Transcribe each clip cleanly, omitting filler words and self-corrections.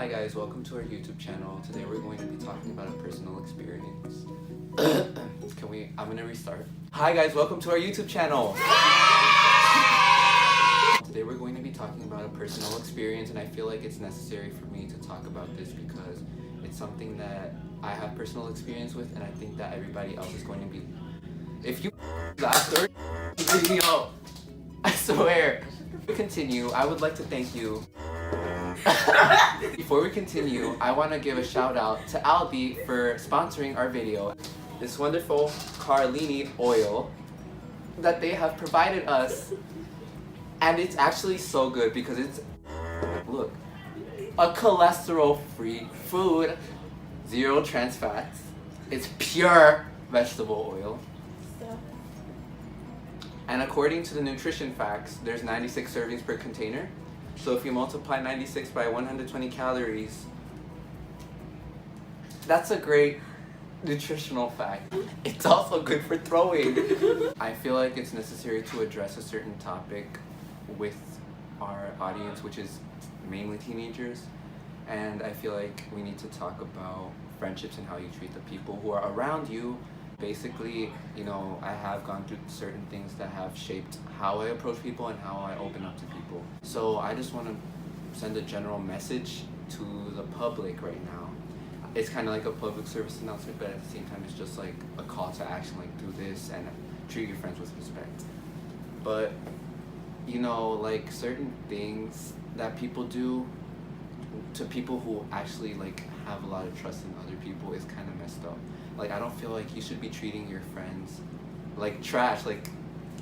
Hi guys, welcome to our YouTube channel. Today we're going to be talking about a personal experience. I'm gonna restart. Hi guys, welcome to our YouTube channel. Today we're going to be talking about a personal experience, and I feel like it's necessary for me to talk about this because it's something that I have personal experience with, and I think that everybody else is going to be. If you that story video, I swear. To continue, I would like to thank you. Before we continue, I want to give a shout out to Aldi for sponsoring our video. This wonderful Carlini oil that they have provided us, and it's actually so good because it's, look, a cholesterol-free food, 0 trans fats, it's pure vegetable oil. And according to the nutrition facts, there's 96 servings per container. So if you multiply 96 by 120 calories, that's a great nutritional fact. It's also good for throwing. I feel like it's necessary to address a certain topic with our audience, which is mainly teenagers. And I feel like we need to talk about friendships and how you treat the people who are around you. Basically, you know, I have gone through certain things that have shaped how I approach people and how I open up to people. So I just want to send a general message to the public right now. It's kind of like a public service announcement, but at the same time, it's just like a call to action, like do this and treat your friends with respect. But, you know, like certain things that people do to people who actually like have a lot of trust in other people is kind of messed up. Like, I don't feel like you should be treating your friends like trash. Like,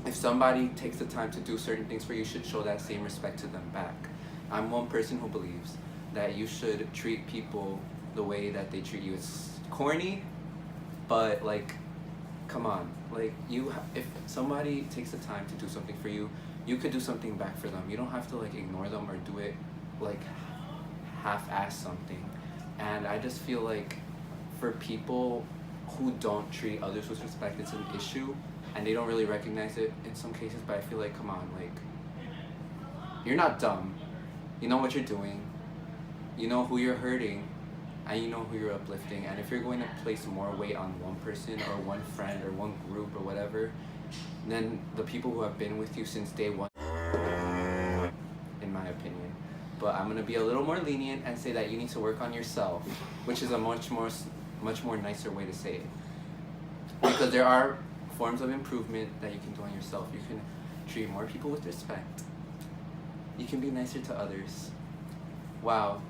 if somebody takes the time to do certain things for you, you should show that same respect to them back. I'm one person who believes that you should treat people the way that they treat you. It's corny, but like, come on. Like, if somebody takes the time to do something for you, you could do something back for them. You don't have to like ignore them or do it like half-ass something. And I just feel like for people who don't treat others with respect, it's an issue, and they don't really recognize it in some cases. But I feel like, come on, like, you're not dumb. You know what you're doing. You know who you're hurting, and you know who you're uplifting. And if you're going to place more weight on one person or one friend or one group or whatever, then the people who have been with you since day one, in my opinion. But I'm gonna be a little more lenient and say that you need to work on yourself, which is a much more nicer way to say it. Because there are forms of improvement that you can do on yourself. You can treat more people with respect. You can be nicer to others. Wow,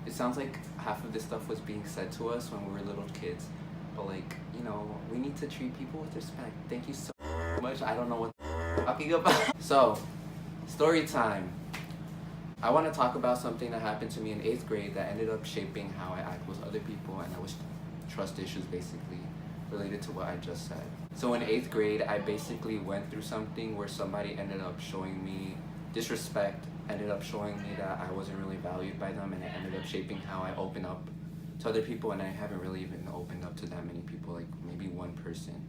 it sounds like half of this stuff was being said to us when we were little kids. But like, you know, we need to treat people with respect. Thank you so much. I don't know what I'm talking about. So, story time. I want to talk about something that happened to me in 8th grade that ended up shaping how I act with other people, and that was trust issues, basically related to what I just said. So in 8th grade, I basically went through something where somebody ended up showing me disrespect, ended up showing me that I wasn't really valued by them, and it ended up shaping how I open up to other people, and I haven't really even opened up to that many people, like maybe one person.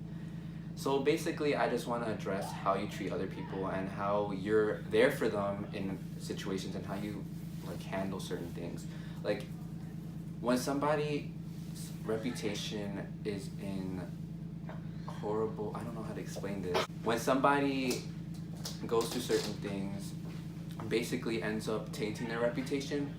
So basically, I just want to address how you treat other people and how you're there for them in situations and how you like handle certain things. Like, when somebody's reputation is in horrible, I don't know how to explain this. When somebody goes through certain things, basically ends up tainting their reputation,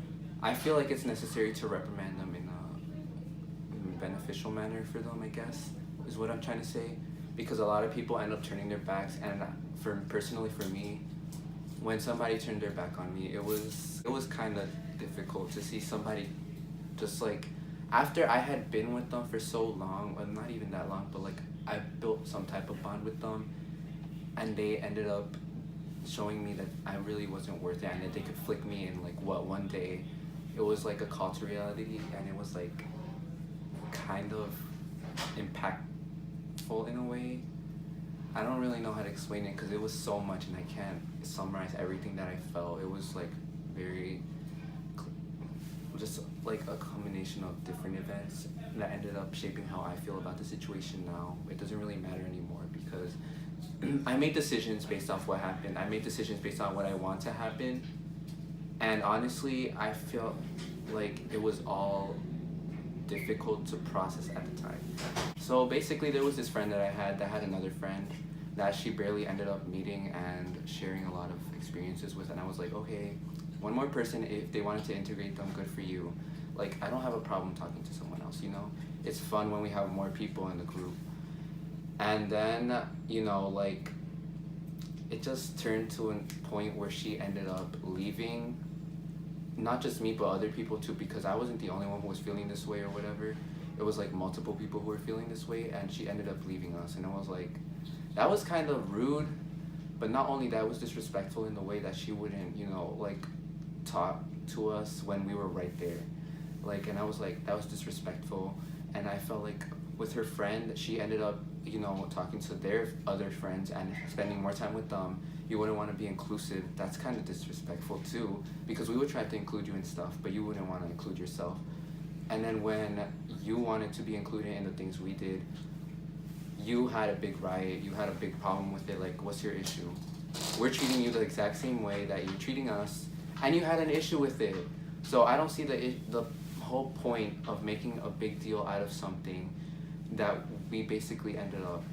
I feel like it's necessary to reprimand them in a beneficial manner for them, I guess, is what I'm trying to say. Because a lot of people end up turning their backs, and personally for me, when somebody turned their back on me, it was kind of difficult to see somebody just like, after I had been with them for so long, well, not even that long, but like I built some type of bond with them, and they ended up showing me that I really wasn't worth it, and that they could flick me in like one day. It was like a call to reality, and it was like kind of impactful in a way. I don't really know how to explain it because it was so much, and I can't summarize everything that I felt. It was like very, just like a combination of different events that ended up shaping how I feel about the situation now. It doesn't really matter anymore because I made decisions based off what happened. I made decisions based on what I want to happen, and honestly, I feel like it was all difficult to process at the time. So basically there was this friend that I had that had another friend that she barely ended up meeting and sharing a lot of experiences with, and I was like, okay, one more person, if they wanted to integrate them, good for you. Like, I don't have a problem talking to someone else, you know? It's fun when we have more people in the group. And then, you know, like, it just turned to a point where she ended up leaving, not just me, but other people too, because I wasn't the only one who was feeling this way or whatever. It was like multiple people who were feeling this way, and she ended up leaving us. And I was like, that was kind of rude, but not only that, it was disrespectful in the way that she wouldn't, you know, like, talk to us when we were right there. Like, and I was like, that was disrespectful. And I felt like with her friend, she ended up, you know, talking to their other friends and spending more time with them. You wouldn't want to be inclusive. That's kind of disrespectful too, because we would try to include you in stuff, but you wouldn't want to include yourself. And then when you wanted to be included in the things we did, you had a big riot, you had a big problem with it. Like, what's your issue? We're treating you the exact same way that you're treating us, and you had an issue with it. So I don't see the whole point of making a big deal out of something that we basically ended up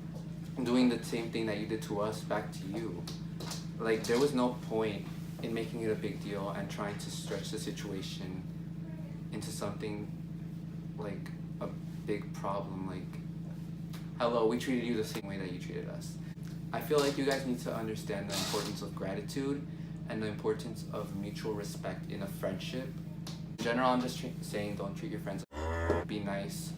doing the same thing that you did to us back to you. Like, there was no point in making it a big deal and trying to stretch the situation into something like a big problem. Like, hello, we treated you the same way that you treated us. I feel like you guys need to understand the importance of gratitude and the importance of mutual respect in a friendship. In general, I'm just saying, don't treat your friends, be nice.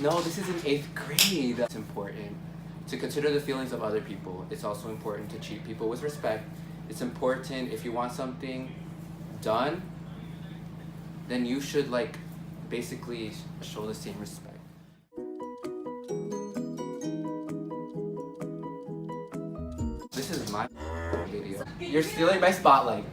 No, this is in 8th grade. It's important to consider the feelings of other people. It's also important to treat people with respect. It's important, if you want something done, then you should, like, basically show the same respect. This is my video. You're stealing my spotlight.